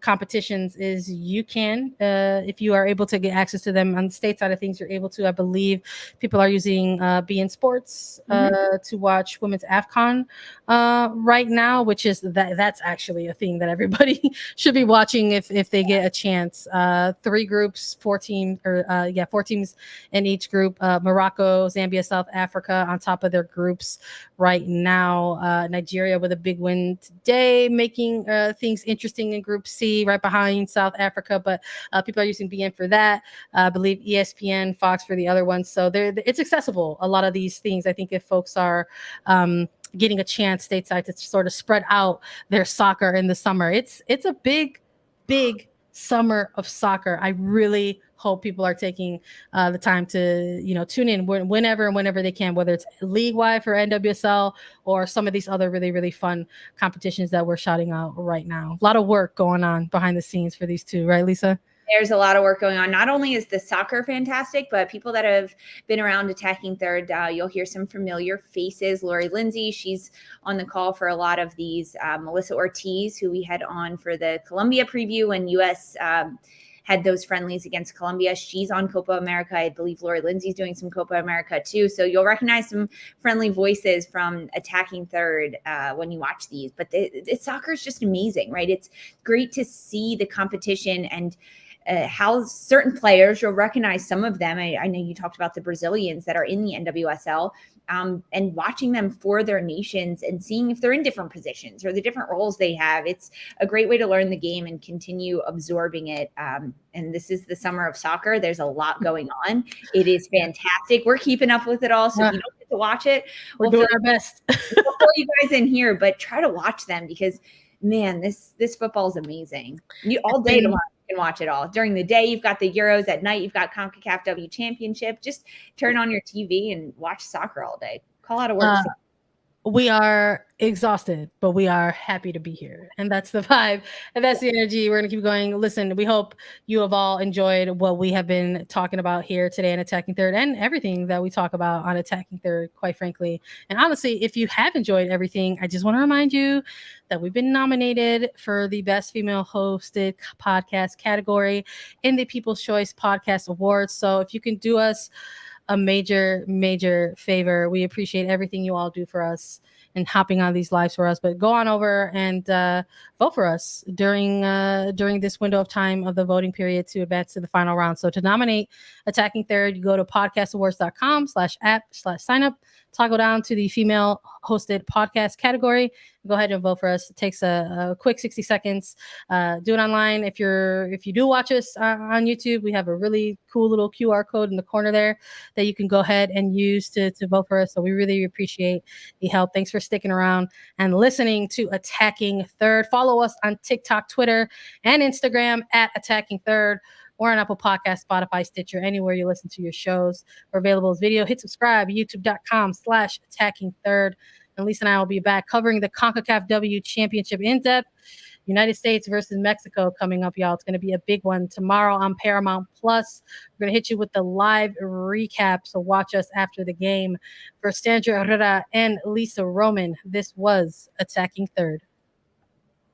competitions is you can, if you are able to get access to them on the state side of things, you're able to. I believe people are using beIN Sports to watch women's AFCON right now, which is that's actually a thing that everybody should be watching if they get a chance. 3 groups, 4 teams, or 4 teams in each group. Morocco, Zambia, South Africa on top of their groups right now. Nigeria with a big win today, making things interesting in Group C, right behind South Africa, but people are using beIN for that. I believe ESPN, Fox for the other ones. So it's accessible, a lot of these things. I think if folks are getting a chance stateside to sort of spread out their soccer in the summer, it's a big summer of soccer. I really hope people are taking the time to tune in whenever they can, whether it's league-wide for NWSL or some of these other really, really fun competitions that we're shouting out right now. A lot of work going on behind the scenes for these two, right, Lisa? There's a lot of work going on. Not only is the soccer fantastic, but people that have been around Attacking Third, you'll hear some familiar faces. Lori Lindsay, she's on the call for a lot of these. Melissa Ortiz, who we had on for the Colombia preview when U.S. Had those friendlies against Colombia. She's on Copa America. I believe Lori Lindsay's doing some Copa America too. So you'll recognize some friendly voices from Attacking Third when you watch these. But soccer is just amazing, right? It's great to see the competition and how certain players, you'll recognize some of them. I know you talked about the Brazilians that are in the NWSL, and watching them for their nations and seeing if they're in different positions or the different roles they have. It's a great way to learn the game and continue absorbing it. And this is the summer of soccer. There's a lot going on. It is fantastic. We're keeping up with it all. So if you don't get to watch it, we're doing our best. We'll pull you guys in here, but try to watch them because, man, this football is amazing. All day tomorrow. Watch it all. During the day, you've got the Euros. At night, you've got CONCACAF W Championship. Just turn on your TV and watch soccer all day. Call out of work. We are exhausted, but we are happy to be here. And that's the vibe. And that's the energy. We're going to keep going. Listen, we hope you have all enjoyed what we have been talking about here today in Attacking Third, and everything that we talk about on Attacking Third, quite frankly. And honestly, if you have enjoyed everything, I just want to remind you that we've been nominated for the Best Female Hosted Podcast category in the People's Choice Podcast Awards. So if you can do us a major favor, we appreciate everything you all do for us and hopping on these lives for us. But go on over and vote for us during this window of time of the voting period to advance to the final round. So to nominate Attacking Third, you go to podcastawards.com/app/sign-up, toggle down to the female hosted podcast category. Go ahead and vote for us. It takes a quick 60 seconds. Do it online. If you do watch us on YouTube, we have a really cool little QR code in the corner there that you can go ahead and use to vote for us. So we really appreciate the help. Thanks for sticking around and listening to Attacking Third. Follow us on TikTok, Twitter, and Instagram at Attacking Third. Or on Apple Podcasts, Spotify, Stitcher, anywhere you listen to your shows. We're available as video. Hit subscribe, youtube.com/Attacking Third. And Lisa and I will be back covering the CONCACAF W Championship in depth. United States versus Mexico coming up, y'all. It's going to be a big one tomorrow on Paramount Plus. We're going to hit you with the live recap, so watch us after the game. For Sandra Herrera and Lisa Roman, this was Attacking Third.